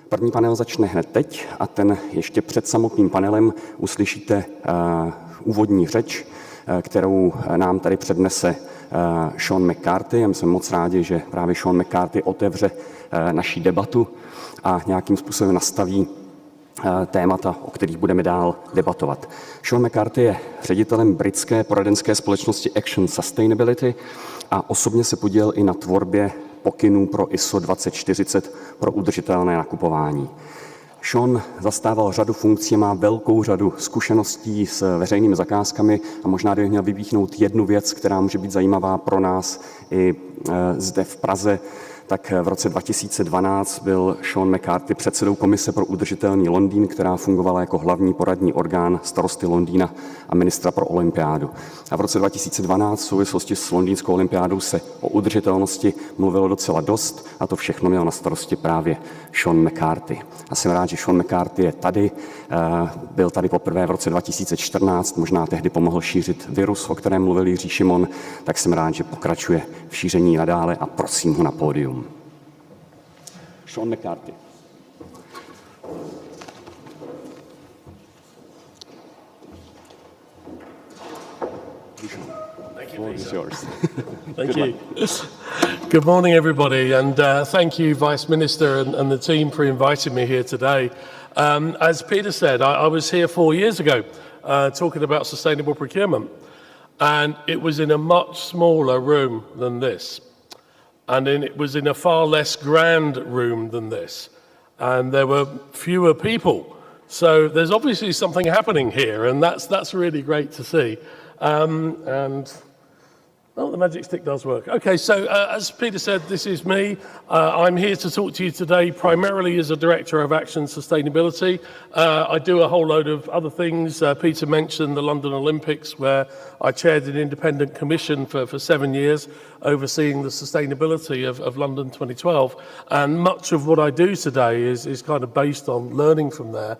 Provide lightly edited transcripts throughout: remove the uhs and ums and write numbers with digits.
První panel začne hned teď a ten ještě před samotným panelem uslyšíte úvodní řeč, kterou nám tady přednese Shaun McCarthy. Já jsem moc rádi, že právě Shaun McCarthy otevře naší debatu a nějakým způsobem nastaví témata, o kterých budeme dál debatovat. Shaun McCarthy je ředitelem britské poradenské společnosti Action Sustainability a osobně se podílel i na tvorbě pokynů pro ISO 2040 pro udržitelné nakupování. Shaun zastával řadu funkcí, má velkou řadu zkušeností s veřejnými zakázkami a možná bych měl vypíchnout jednu věc, která může být zajímavá pro nás i zde v Praze. Tak v roce 2012 byl Shaun McCarthy předsedou Komise pro udržitelný Londýn, která fungovala jako hlavní poradní orgán starosty Londýna a ministra pro olympiádu. A v roce 2012 v souvislosti s londýnskou olympiádou se o udržitelnosti mluvilo docela dost a to všechno měl na starosti právě Shaun McCarthy. A jsem rád, že Shaun McCarthy je tady, byl tady poprvé v roce 2014, možná tehdy pomohl šířit virus, o kterém mluvil Jiří Šimon, tak jsem rád, že pokračuje v šíření nadále a prosím ho na pódium. Shaun McCarthy. Thank you. Good morning, everybody, and thank you, Vice Minister and the team for inviting me here today. As Peter said, I was here 4 years ago talking about sustainable procurement, and it was in a much smaller room than this. And then it was in a far less grand room than this. And there were fewer people. So there's obviously something happening here, and that's really great to see. Oh, the magic stick does work. Okay, so as Peter said, this is me. I'm here to talk to you today primarily as a Director of Action Sustainability. I do a whole load of other things. Peter mentioned the London Olympics, where I chaired an independent commission for 7 years, overseeing the sustainability of London 2012. And much of what I do today is kind of based on learning from there,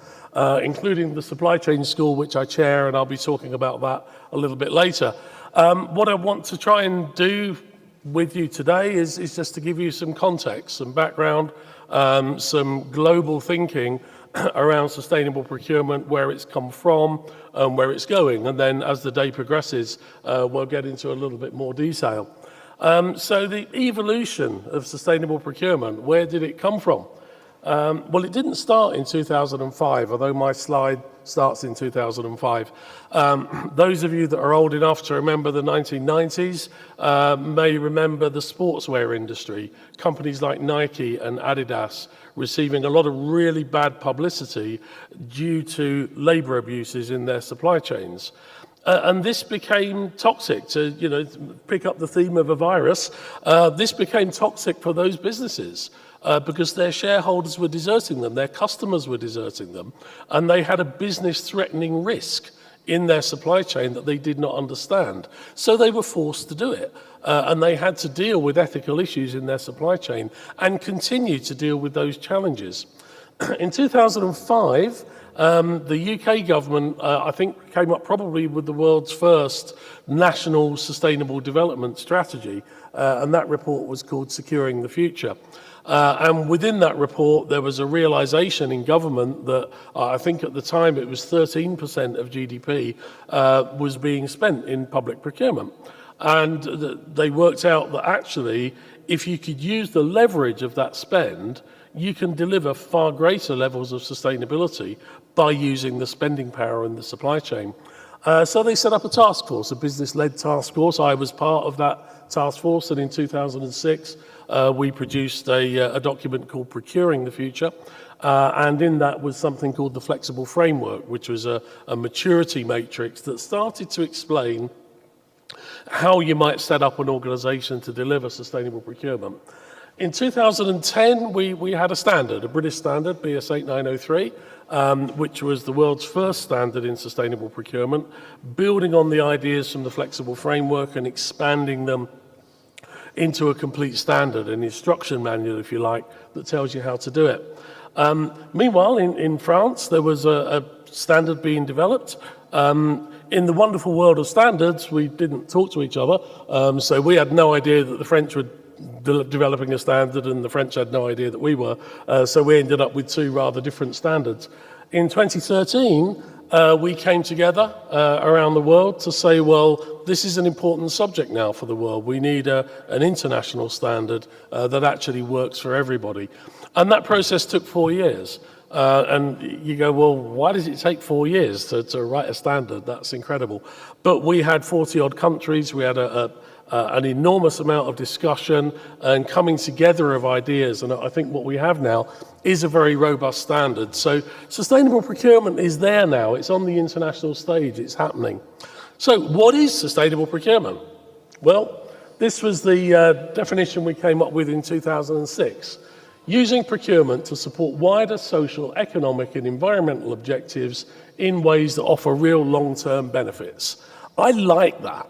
including the supply chain school, which I chair, and I'll be talking about that a little bit later. What I want to try and do with you today is just to give you some context, some background, some global thinking around sustainable procurement, where it's come from and where it's going. And then as the day progresses, we'll get into a little bit more detail. So the evolution of sustainable procurement, where did it come from? Well, it didn't start in 2005, although my slide starts in 2005. Those of you that are old enough to remember the 1990s may remember the sportswear industry, companies like Nike and Adidas receiving a lot of really bad publicity due to labor abuses in their supply chains. And this became toxic, to pick up the theme of a virus. This became toxic for those businesses. Because their shareholders were deserting them, their customers were deserting them, and they had a business-threatening risk in their supply chain that they did not understand. So they were forced to do it, and they had to deal with ethical issues in their supply chain and continue to deal with those challenges. In 2005, the UK government, I think, came up probably with the world's first national sustainable development strategy, and that report was called Securing the Future. And within that report, there was a realization in government that I think at the time it was 13% of GDP was being spent in public procurement. And they worked out that actually, if you could use the leverage of that spend, you can deliver far greater levels of sustainability by using the spending power in the supply chain. So they set up a task force, a business-led task force. I was part of that task force, and in 2006, we produced a document called Procuring the Future, and in that was something called the Flexible Framework, which was a maturity matrix that started to explain how you might set up an organization to deliver sustainable procurement. In 2010, we had a standard, a British standard, BS 8903, which was the world's first standard in sustainable procurement, building on the ideas from the Flexible Framework and expanding them into a complete standard, an instruction manual, if you like, that tells you how to do it. Meanwhile, in France, there was a standard being developed. In the wonderful world of standards, we didn't talk to each other, so we had no idea that the French would developing a standard, and the French had no idea that we were. So we ended up with two rather different standards. In 2013, we came together around the world to say, well, this is an important subject now for the world. We need an international standard that actually works for everybody. And that process took 4 years. And you go, well, why does it take 4 years to write a standard? That's incredible. But we had 40-odd countries. We had an enormous amount of discussion and coming together of ideas. And I think what we have now is a very robust standard. So sustainable procurement is there now. It's on the international stage. It's happening. So what is sustainable procurement? Well, this was the definition we came up with in 2006. Using procurement to support wider social, economic and environmental objectives in ways that offer real long-term benefits. I like that.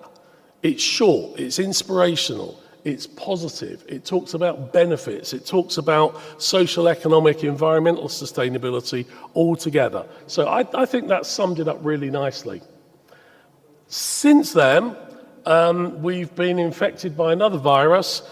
It's short, it's inspirational, it's positive, it talks about benefits, it talks about social, economic, environmental sustainability all together. So I think that summed it up really nicely. Since then, we've been infected by another virus,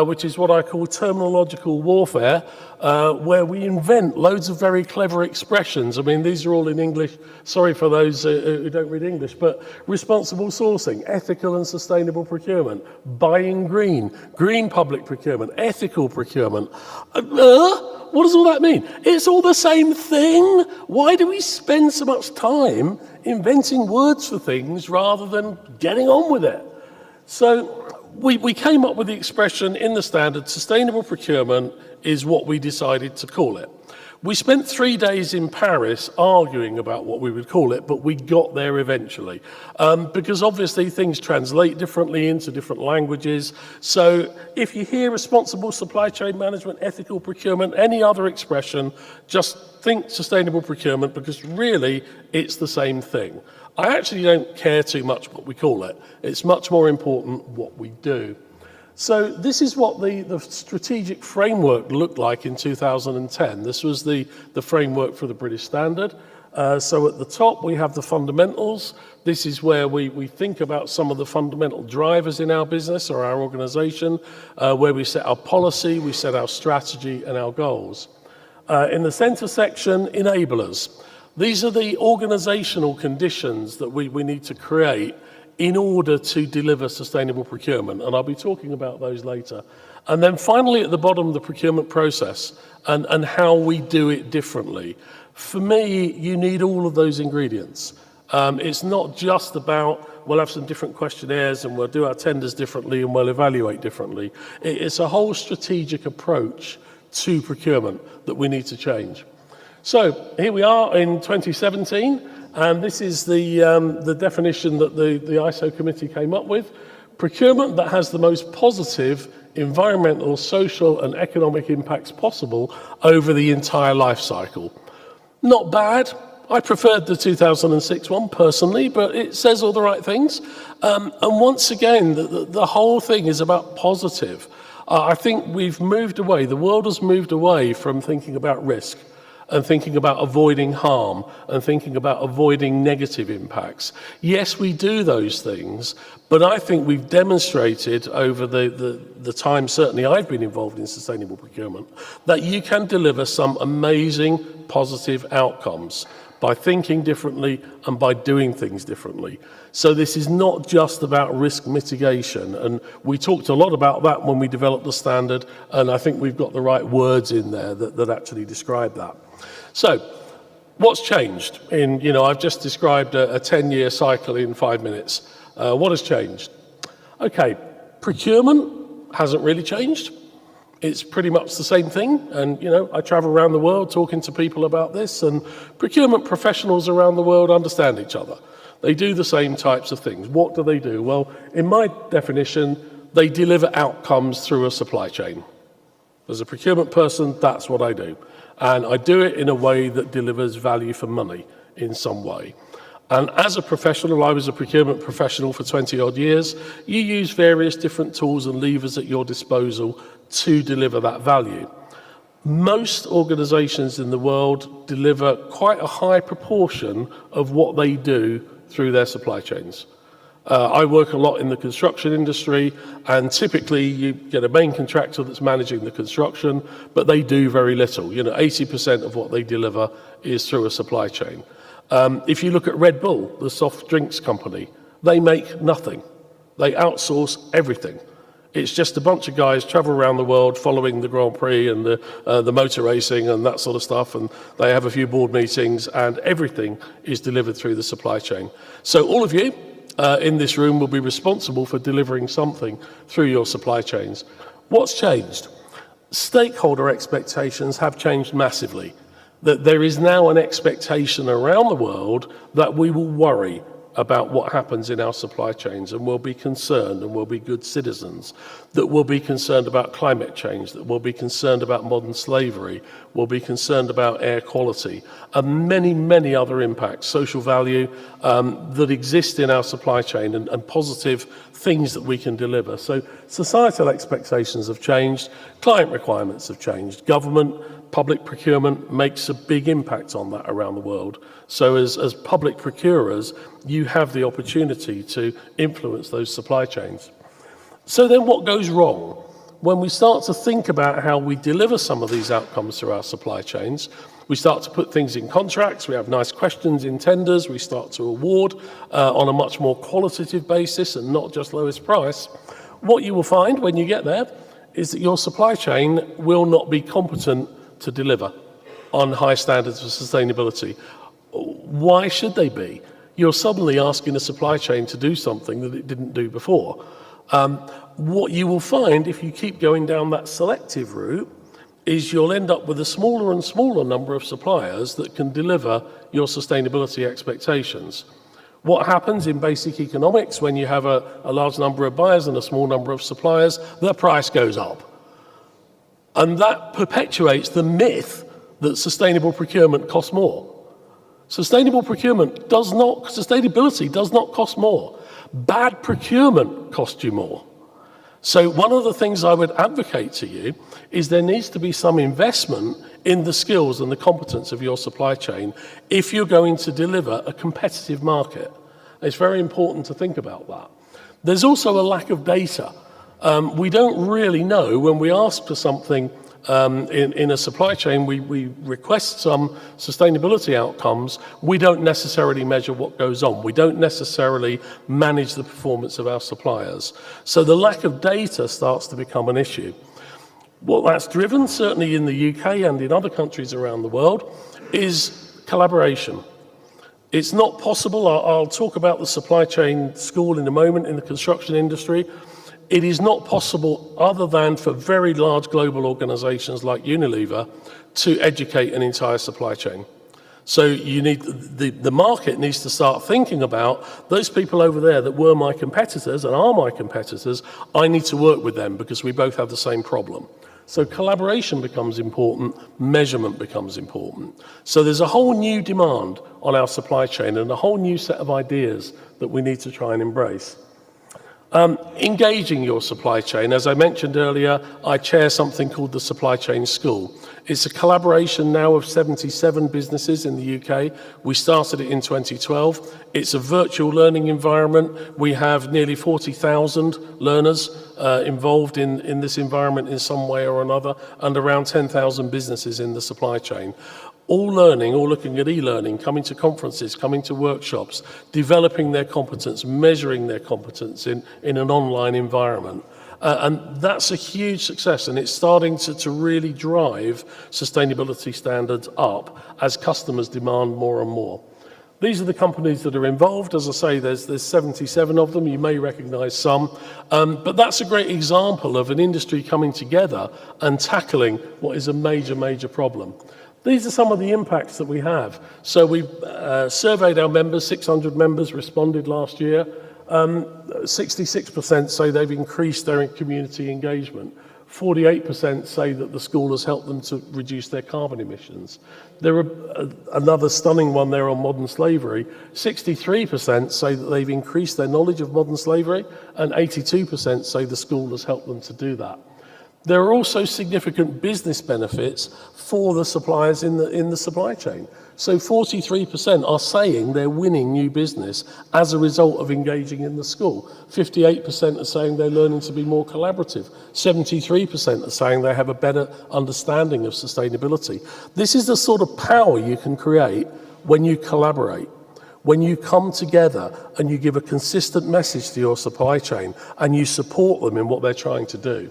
which is what I call terminological warfare, where we invent loads of very clever expressions. I mean, these are all in English. Sorry for those who don't read English, but responsible sourcing, ethical and sustainable procurement, buying green, green public procurement, ethical procurement. What does all that mean? It's all the same thing. Why do we spend so much time inventing words for things rather than getting on with it? So we came up with the expression in the standard, sustainable procurement is what we decided to call it. We spent 3 days in Paris arguing about what we would call it, but we got there eventually. Because obviously things translate differently into different languages. So if you hear responsible supply chain management, ethical procurement, any other expression, just think sustainable procurement, because really it's the same thing. I actually don't care too much what we call it. It's much more important what we do. So this is what the strategic framework looked like in 2010. This was the framework for the British Standard. So at the top we have the fundamentals. This is where we think about some of the fundamental drivers in our business or our organization, where we set our policy, we set our strategy and our goals. In the center section, enablers. These are the organizational conditions that we need to create in order to deliver sustainable procurement, and I'll be talking about those later. And then finally at the bottom, the procurement process and how we do it differently. For me, you need all of those ingredients. It's not just about, we'll have some different questionnaires and we'll do our tenders differently and we'll evaluate differently. It's a whole strategic approach to procurement that we need to change. So here we are in 2017, and this is the definition that the ISO committee came up with. Procurement that has the most positive environmental, social and economic impacts possible over the entire life cycle. Not bad. I preferred the 2006 one personally, but it says all the right things. And once again, the whole thing is about positive. I think we've moved away, the world has moved away from thinking about risk and thinking about avoiding harm and thinking about avoiding negative impacts. Yes, we do those things, but I think we've demonstrated over the time, certainly I've been involved in sustainable procurement, that you can deliver some amazing positive outcomes by thinking differently and by doing things differently. So this is not just about risk mitigation, and we talked a lot about that when we developed the standard, and I think we've got the right words in there that actually describe that. So, what's changed? I've just described a 10-year cycle in 5 minutes. What has changed? Okay, procurement hasn't really changed. It's pretty much the same thing, and I travel around the world talking to people about this, and procurement professionals around the world understand each other. They do the same types of things. What do they do? Well, in my definition, they deliver outcomes through a supply chain. As a procurement person, that's what I do. And I do it in a way that delivers value for money in some way. And as a professional, I was a procurement professional for 20-odd years, you use various different tools and levers at your disposal to deliver that value. Most organizations in the world deliver quite a high proportion of what they do through their supply chains. I work a lot in the construction industry, and typically you get a main contractor that's managing the construction, but they do very little. 80% of what they deliver is through a supply chain. If you look at Red Bull, the soft drinks company, they make nothing. They outsource everything. It's just a bunch of guys travel around the world following the Grand Prix and the motor racing and that sort of stuff, and they have a few board meetings, and everything is delivered through the supply chain. So all of you in this room will be responsible for delivering something through your supply chains. What's changed? Stakeholder expectations have changed massively. That there is now an expectation around the world that we will worry about what happens in our supply chains, and we'll be concerned, and we'll be good citizens, that we'll be concerned about climate change, that we'll be concerned about modern slavery, we'll be concerned about air quality, and many, many other impacts, social value that exist in our supply chain, and positive things that we can deliver. So societal expectations have changed, client requirements have changed, government, public procurement makes a big impact on that around the world. So as public procurers, you have the opportunity to influence those supply chains. So then what goes wrong? When we start to think about how we deliver some of these outcomes through our supply chains, we start to put things in contracts, we have nice questions in tenders, we start to award on a much more qualitative basis and not just lowest price. What you will find when you get there is that your supply chain will not be competent to deliver on high standards of sustainability. Why should they be? You're suddenly asking a supply chain to do something that it didn't do before. What you will find if you keep going down that selective route is you'll end up with a smaller and smaller number of suppliers that can deliver your sustainability expectations. What happens in basic economics when you have a large number of buyers and a small number of suppliers? The price goes up. And that perpetuates the myth that sustainable procurement costs more. Sustainability does not cost more. Bad procurement costs you more. So one of the things I would advocate to you is there needs to be some investment in the skills and the competence of your supply chain if you're going to deliver a competitive market. It's very important to think about that. There's also a lack of data. We don't really know when we ask for something in a supply chain, we request some sustainability outcomes, we don't necessarily measure what goes on. We don't necessarily manage the performance of our suppliers. So the lack of data starts to become an issue. What that's driven, certainly in the UK and in other countries around the world, is collaboration. It's not possible, I'll talk about the supply chain school in a moment in the construction industry. It is not possible other than for very large global organizations like Unilever to educate an entire supply chain. So you need, the market needs to start thinking about those people over there that were my competitors and are my competitors, I need to work with them because we both have the same problem. So collaboration becomes important, measurement becomes important. So there's a whole new demand on our supply chain and a whole new set of ideas that we need to try and embrace. Engaging your supply chain. As I mentioned earlier, I chair something called the Supply Chain School. It's a collaboration now of 77 businesses in the UK. We started it in 2012. It's a virtual learning environment. We have nearly 40,000 learners involved in this environment in some way or another, and around 10,000 businesses in the supply chain. All learning, all looking at e-learning, coming to conferences, coming to workshops, developing their competence, measuring their competence in an online environment. And that's a huge success, and it's starting to really drive sustainability standards up as customers demand more and more. These are the companies that are involved. As I say, there's 77 of them. You may recognize some. But that's a great example of an industry coming together and tackling what is a major, major problem. These are some of the impacts that we have. So we've surveyed our members, 600 members responded last year. 66% say they've increased their community engagement. 48% say that the school has helped them to reduce their carbon emissions. There are another stunning one there on modern slavery. 63% say that they've increased their knowledge of modern slavery, and 82% say the school has helped them to do that. There are also significant business benefits for the suppliers in the supply chain. So 43% are saying they're winning new business as a result of engaging in the school. 58% are saying they're learning to be more collaborative. 73% are saying they have a better understanding of sustainability. This is the sort of power you can create when you collaborate, when you come together and you give a consistent message to your supply chain and you support them in what they're trying to do.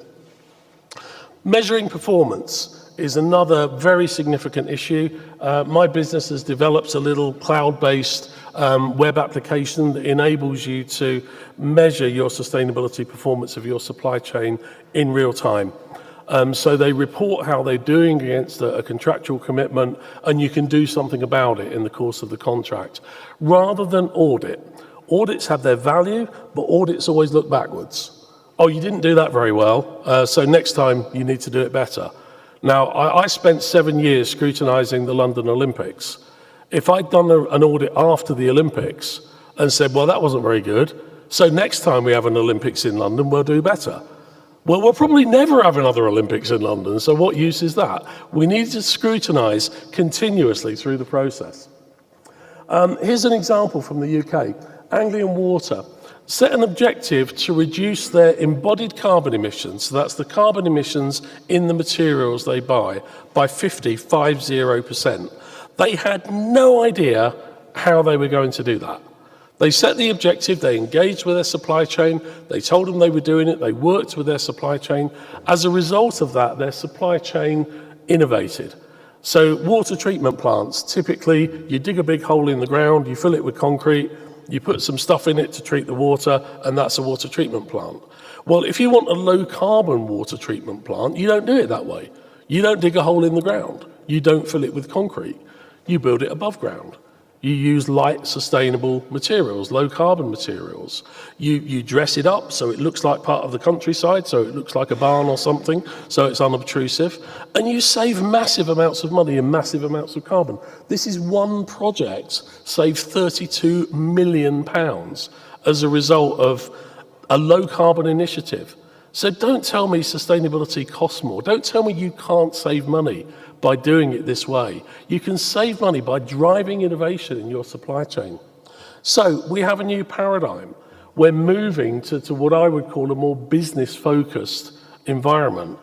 Measuring performance is another very significant issue. My business has developed a little cloud-based web application that enables you to measure your sustainability performance of your supply chain in real time. So they report how they're doing against a contractual commitment, and you can do something about it in the course of the contract. Rather than audit. Audits have their value, but audits always look backwards. Oh, you didn't do that very well, so next time you need to do it better. Now, I spent 7 years scrutinising the London Olympics. If I'd done an audit after the Olympics and said, well, that wasn't very good, so next time we have an Olympics in London, we'll do better. Well, we'll probably never have another Olympics in London, so what use is that? We need to scrutinise continuously through the process. Here's an example from the UK. Anglian Water set an objective to reduce their embodied carbon emissions, so that's the carbon emissions in the materials they buy, by 50%. They had no idea how they were going to do that. They set the objective, they engaged with their supply chain, they told them they were doing it, they worked with their supply chain. As a result of that, their supply chain innovated. So water treatment plants, typically you dig a big hole in the ground, you fill it with concrete, you put some stuff in it to treat the water, and that's a water treatment plant. Well, if you want a low-carbon water treatment plant, you don't do it that way. You don't dig a hole in the ground. You don't fill it with concrete. You build it above ground. You use light, sustainable materials, low-carbon materials. You dress it up so it looks like part of the countryside, so it looks like a barn or something, so it's unobtrusive. And you save massive amounts of money and massive amounts of carbon. This is one project saved £32 million as a result of a low-carbon initiative. So don't tell me sustainability costs more. Don't tell me you can't save money by doing it this way. You can save money by driving innovation in your supply chain. So we have a new paradigm. We're moving to what I would call a more business-focused environment,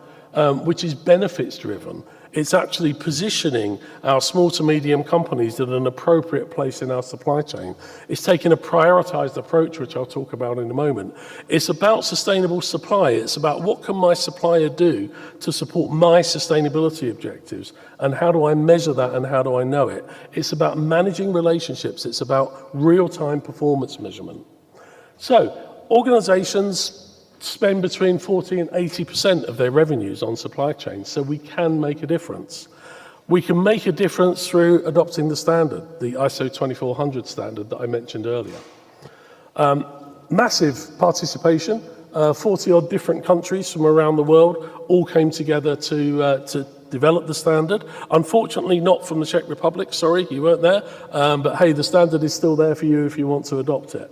which is benefits-driven. It's actually positioning our small to medium companies at an appropriate place in our supply chain. It's taking a prioritized approach, which I'll talk about in a moment. It's about sustainable supply. It's about what can my supplier do to support my sustainability objectives, and how do I measure that and how do I know it? It's about managing relationships. It's about real-time performance measurement. So organizations spend between 40 and 80% of their revenues on supply chains, so we can make a difference. We can make a difference through adopting the standard, the ISO 2400 standard that I mentioned earlier. Massive participation, 40-odd different countries from around the world all came together to develop the standard. Unfortunately, not from the Czech Republic, sorry, you weren't there, but hey, the standard is still there for you if you want to adopt it.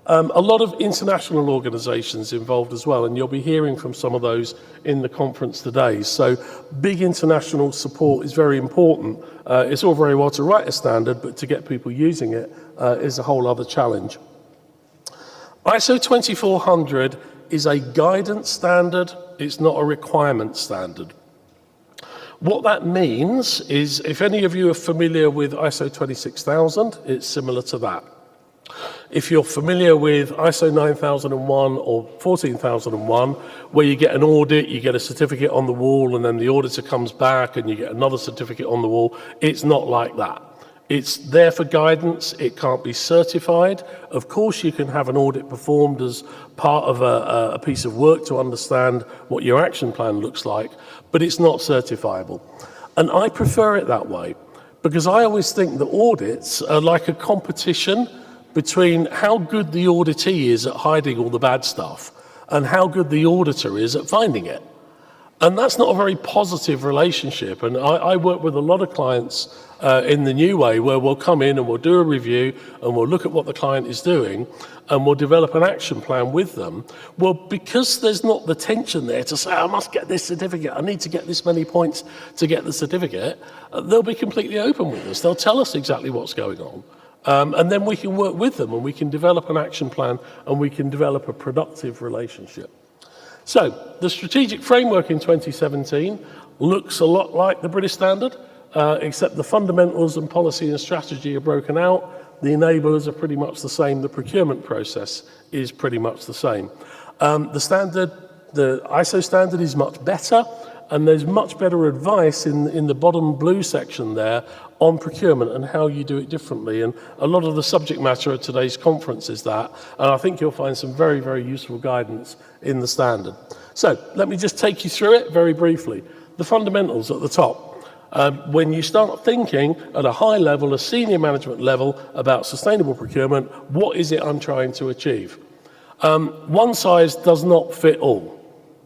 A lot of international organizations involved as well, and you'll be hearing from some of those in the conference today. So big international support is very important. It's all very well to write a standard, but to get people using it is a whole other challenge. ISO 2400 is a guidance standard. It's not a requirement standard. What that means is, if any of you are familiar with ISO 26000, it's similar to that. If you're familiar with ISO 9001 or 14001, where you get an audit, you get a certificate on the wall, and then the auditor comes back and you get another certificate on the wall, it's not like that. It's there for guidance. It can't be certified. Of course, you can have an audit performed as part of a piece of work to understand what your action plan looks like, but it's not certifiable. And I prefer it that way, because I always think that audits are like a competition between how good the auditee is at hiding all the bad stuff and how good the auditor is at finding it. And that's not a very positive relationship. And I work with a lot of clients in the new way, where we'll come in and we'll do a review and we'll look at what the client is doing and we'll develop an action plan with them. Well, because there's not the tension there to say, I must get this certificate, I need to get this many points to get the certificate, they'll be completely open with us. They'll tell us exactly what's going on. And then we can work with them and we can develop an action plan and we can develop a productive relationship. So the strategic framework in 2017 looks a lot like the British standard, except the fundamentals and policy and strategy are broken out. The enablers are pretty much the same. The procurement process is pretty much the same. The ISO standard is much better, and there's much better advice in the bottom blue section there on procurement and how you do it differently. And a lot of the subject matter of today's conference is that, and I think you'll find some very, very useful guidance in the standard. So let me just take you through it very briefly. The fundamentals at the top. When you start thinking at a high level, a senior management level, about sustainable procurement, what is it I'm trying to achieve? One size does not fit all.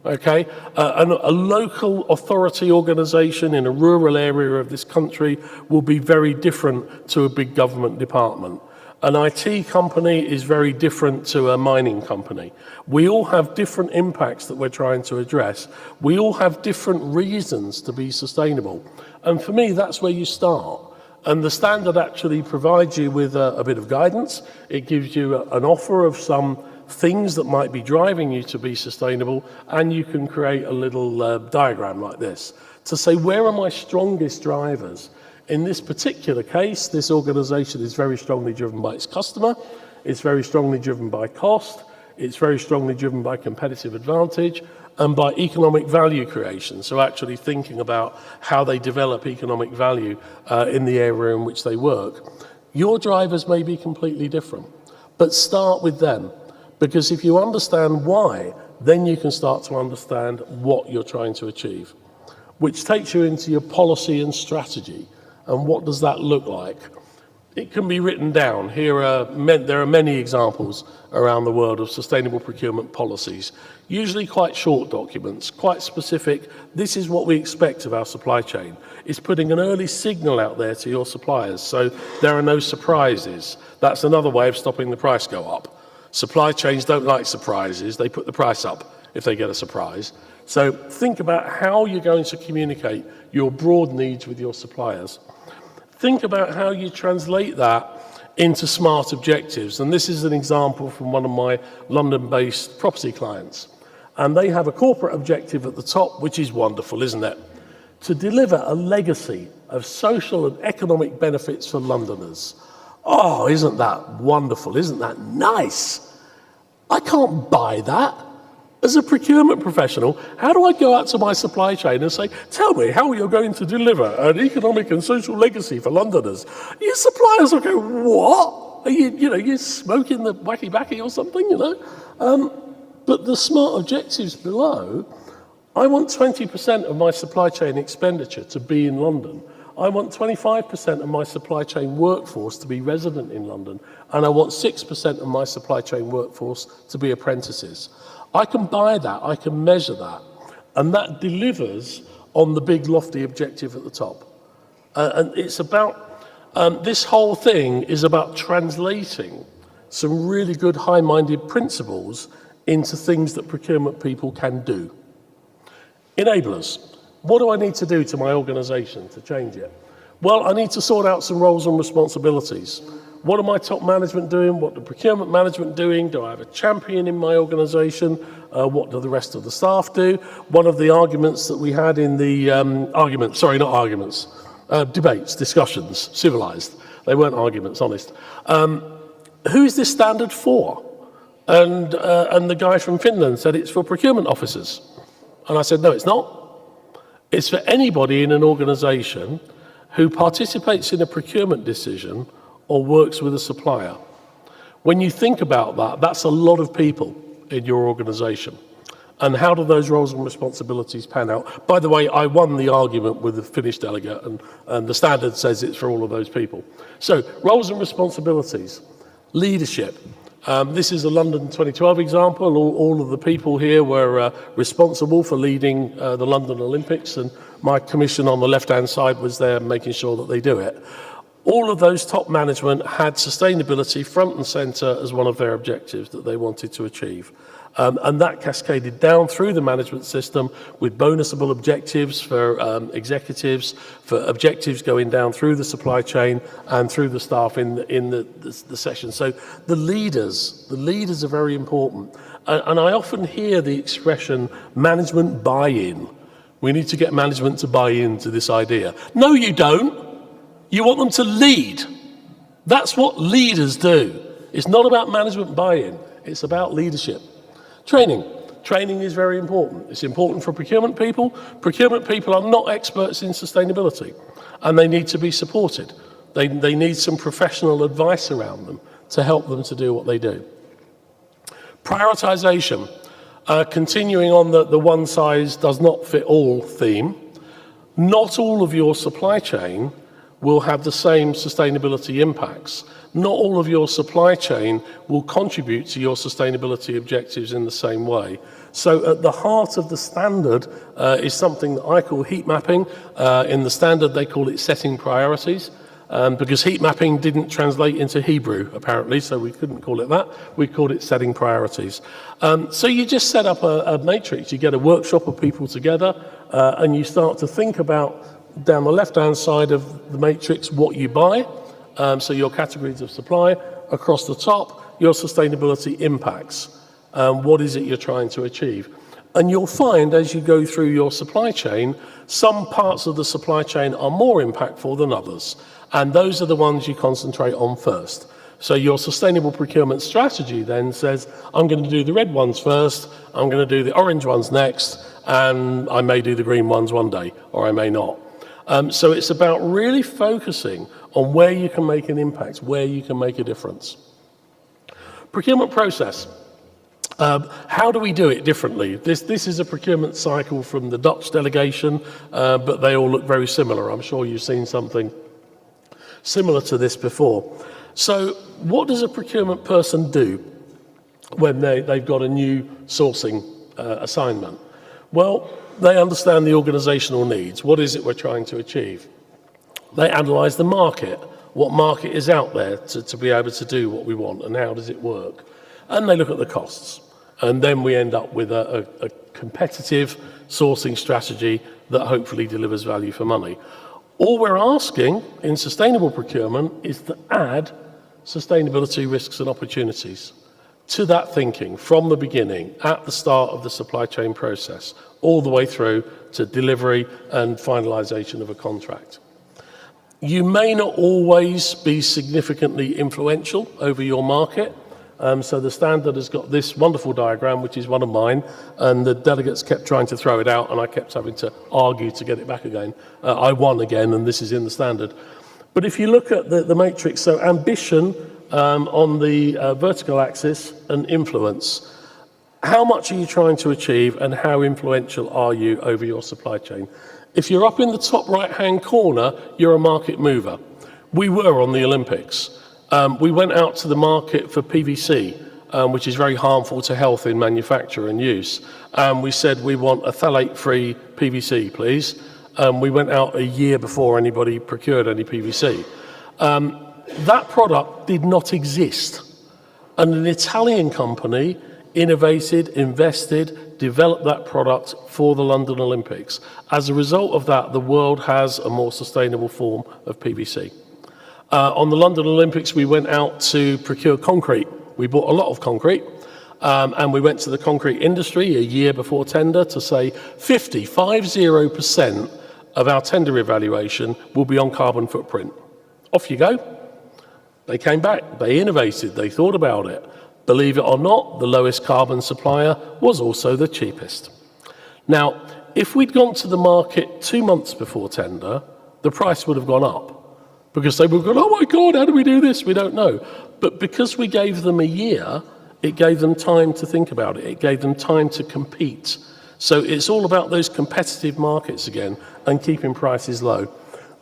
Okay, a local authority organisation in a rural area of this country will be very different to a big government department. An IT company is very different to a mining company. We all have different impacts that we're trying to address. We all have different reasons to be sustainable. And for me, that's where you start. And the standard actually provides you with a bit of guidance. It gives you an offer of some things that might be driving you to be sustainable, and you can create a little diagram like this to say, where are my strongest drivers? In this particular case, this organization is very strongly driven by its customer, it's very strongly driven by cost, it's very strongly driven by competitive advantage, and by economic value creation, so actually thinking about how they develop economic value in the area in which they work. Your drivers may be completely different, but start with them. Because if you understand why, then you can start to understand what you're trying to achieve, which takes you into your policy and strategy. And what does that look like? It can be written down. There are many examples around the world of sustainable procurement policies, usually quite short documents, quite specific. This is what we expect of our supply chain. It's putting an early signal out there to your suppliers, so there are no surprises. That's another way of stopping the price go up. Supply chains don't like surprises. They put the price up if they get a surprise. So think about how you're going to communicate your broad needs with your suppliers. Think about how you translate that into smart objectives. And this is an example from one of my London-based property clients. And they have a corporate objective at the top, which is wonderful, isn't it? To deliver a legacy of social and economic benefits for Londoners. Oh, isn't that wonderful? Isn't that nice? I can't buy that. As a procurement professional, how do I go out to my supply chain and say, tell me how you're going to deliver an economic and social legacy for Londoners? Your suppliers will go, what? Are you smoking the wacky-backy or something, But the smart objectives below, I want 20% of my supply chain expenditure to be in London. I want 25% of my supply chain workforce to be resident in London, and I want 6% of my supply chain workforce to be apprentices. I can buy that, I can measure that, and that delivers on the big lofty objective at the top. And it's about, this whole thing is about translating some really good high-minded principles into things that procurement people can do. Enablers. What do I need to do to my organization to change it? Well, I need to sort out some roles and responsibilities. What are my top management doing? What are procurement management doing? Do I have a champion in my organization? What do the rest of the staff do? One of the arguments that we had in the debates, discussions, civilized. They weren't arguments, honest. Who is this standard for? And the guy from Finland said it's for procurement officers. And I said, no, it's not. It's for anybody in an organization who participates in a procurement decision or works with a supplier. When you think about that, that's a lot of people in your organization. And how do those roles and responsibilities pan out? By the way, I won the argument with the Finnish delegate, and the standard says it's for all of those people. So, roles and responsibilities. Leadership. This is a London 2012 example. All of the people here were responsible for leading the London Olympics, and my commission on the left-hand side was there making sure that they do it. All of those top management had sustainability front and centre as one of their objectives that they wanted to achieve. And that cascaded down through the management system with bonusable objectives for executives, for objectives going down through the supply chain and through the staff in the session. So the leaders are very important. And I often hear the expression management buy-in. We need to get management to buy into this idea. No, you don't. You want them to lead. That's what leaders do. It's not about management buy-in. It's about leadership. Training. Training is very important. It's important for procurement people. Procurement people are not experts in sustainability, and they need to be supported. They need some professional advice around them to help them to do what they do. Prioritization. Continuing on the one size does not fit all theme, not all of your supply chain will have the same sustainability impacts. Not all of your supply chain will contribute to your sustainability objectives in the same way. So at the heart of the standard is something that I call heat mapping. In the standard, they call it setting priorities, because heat mapping didn't translate into Hebrew, apparently, so we couldn't call it that. We called it setting priorities. So you just set up a matrix. You get a workshop of people together, and you start to think about, down the left-hand side of the matrix, what you buy. So your categories of supply. Across the top, your sustainability impacts. What is it you're trying to achieve? And you'll find as you go through your supply chain, some parts of the supply chain are more impactful than others. And those are the ones you concentrate on first. So your sustainable procurement strategy then says, I'm going to do the red ones first, I'm going to do the orange ones next, and I may do the green ones one day, or I may not. So it's about really focusing on where you can make an impact, where you can make a difference. Procurement process. How do we do it differently? This is a procurement cycle from the Dutch delegation, but they all look very similar. I'm sure you've seen something similar to this before. So what does a procurement person do when they've got a new sourcing assignment? Well, they understand the organizational needs. What is it we're trying to achieve? They analyze the market. What market is out there to be able to do what we want, and how does it work? And they look at the costs. And then we end up with a competitive sourcing strategy that hopefully delivers value for money. All we're asking in sustainable procurement is to add sustainability risks and opportunities to that thinking from the beginning, at the start of the supply chain process, all the way through to delivery and finalization of a contract. You may not always be significantly influential over your market. So the standard has got this wonderful diagram, which is one of mine, and the delegates kept trying to throw it out, and I kept having to argue to get it back again. I won again, and this is in the standard. But if you look at the matrix, so ambition on the vertical axis and influence, how much are you trying to achieve, and how influential are you over your supply chain? If you're up in the top right-hand corner, you're a market mover. We were on the Olympics. We went out to the market for PVC, which is very harmful to health in manufacture and use. We said we want a phthalate-free PVC, please. We went out a year before anybody procured any PVC. That product did not exist. And an Italian company innovated, invested, developed that product for the London Olympics. As a result of that, the world has a more sustainable form of PVC. On the London Olympics, we went out to procure concrete. We bought a lot of concrete, and we went to the concrete industry a year before tender to say 50% of our tender evaluation will be on carbon footprint. Off you go. They came back, they innovated, they thought about it. Believe it or not, the lowest carbon supplier was also the cheapest. Now, if we'd gone to the market 2 months before tender, the price would have gone up. Because they would go, oh my God, how do we do this? We don't know. But because we gave them a year, it gave them time to think about it. It gave them time to compete. So it's all about those competitive markets again and keeping prices low.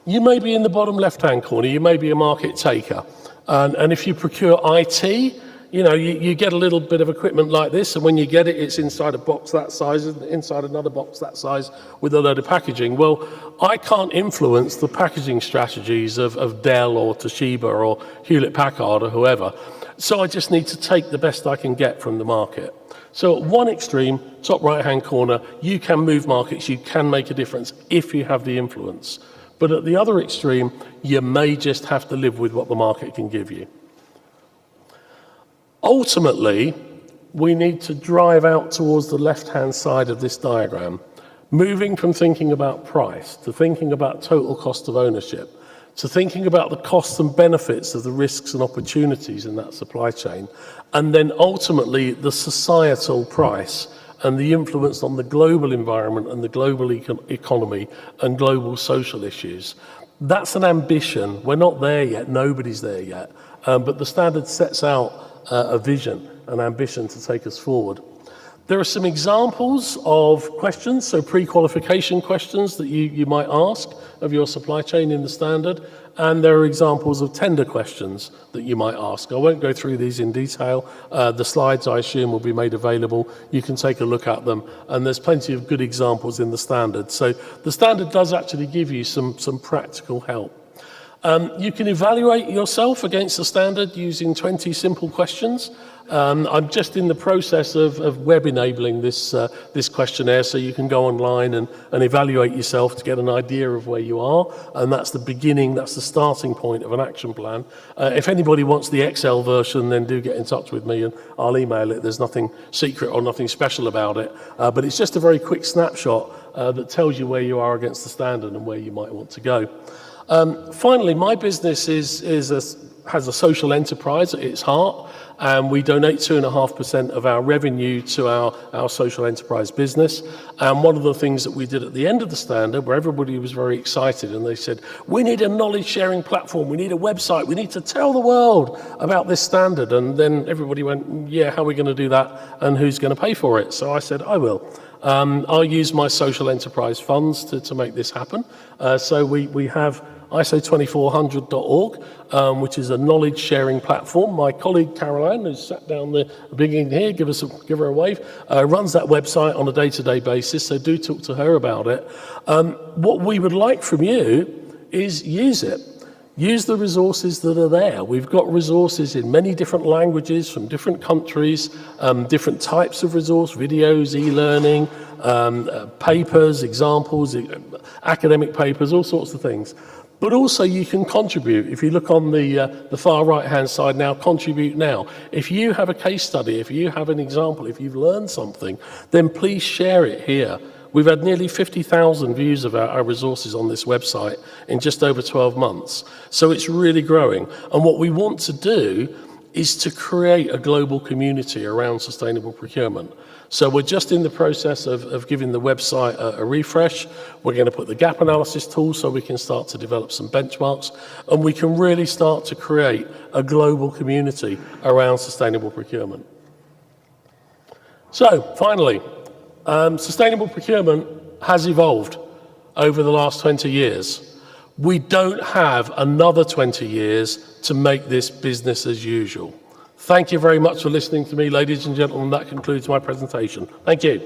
You may be in the bottom left-hand corner. You may be a market taker. And if you procure IT, You know, you get a little bit of equipment like this, and when you get it, it's inside a box that size, inside another box that size with a load of packaging. Well, I can't influence the packaging strategies of Dell or Toshiba or Hewlett-Packard or whoever. So I just need to take the best I can get from the market. So at one extreme, top right-hand corner, you can move markets, you can make a difference if you have the influence. But at the other extreme, you may just have to live with what the market can give you. Ultimately, we need to drive out towards the left-hand side of this diagram, moving from thinking about price to thinking about total cost of ownership, to thinking about the costs and benefits of the risks and opportunities in that supply chain, and then ultimately the societal price and the influence on the global environment and the global economy and global social issues. That's an ambition. We're not there yet. Nobody's there yet. But the standard sets out a vision, an ambition to take us forward. There are some examples of questions, so pre-qualification questions that you might ask of your supply chain in the standard, and there are examples of tender questions that you might ask. I won't go through these in detail. The slides, I assume, will be made available. You can take a look at them, and there's plenty of good examples in the standard. So the standard does actually give you some practical help. You can evaluate yourself against the standard using 20 simple questions. I'm just in the process of web enabling this questionnaire, so you can go online and evaluate yourself to get an idea of where you are, and that's the beginning, that's the starting point of an action plan. If anybody wants the Excel version, then do get in touch with me and I'll email it. There's nothing secret or nothing special about it, but it's just a very quick snapshot that tells you where you are against the standard and where you might want to go. Finally, my business has a social enterprise at its heart, and we donate 2.5% of our revenue to our social enterprise business. And one of the things that we did at the end of the standard, where everybody was very excited, and they said, we need a knowledge sharing platform, we need a website, we need to tell the world about this standard. And then everybody went, yeah, how are we going to do that, and who's going to pay for it? So I said, I will. I'll use my social enterprise funds to make this happen. So we have ISO2400.org, which is a knowledge sharing platform. My colleague Caroline, who's sat down the beginning here, give her a wave, runs that website on a day-to-day basis, so do talk to her about it. What we would like from you is use it. Use the resources that are there. We've got resources in many different languages from different countries, different types of resource, videos, e-learning, papers, examples, academic papers, all sorts of things. But also you can contribute. If you look on the far right-hand side now, contribute now. If you have a case study, if you have an example, if you've learned something, then please share it here. We've had nearly 50,000 views of our resources on this website in just over 12 months. So it's really growing. And what we want to do is to create a global community around sustainable procurement. So we're just in the process of giving the website a refresh. We're going to put the gap analysis tool so we can start to develop some benchmarks, and we can really start to create a global community around sustainable procurement. So finally, sustainable procurement has evolved over the last 20 years. We don't have another 20 years to make this business as usual. Thank you very much for listening to me, ladies and gentlemen. That concludes my presentation. Thank you.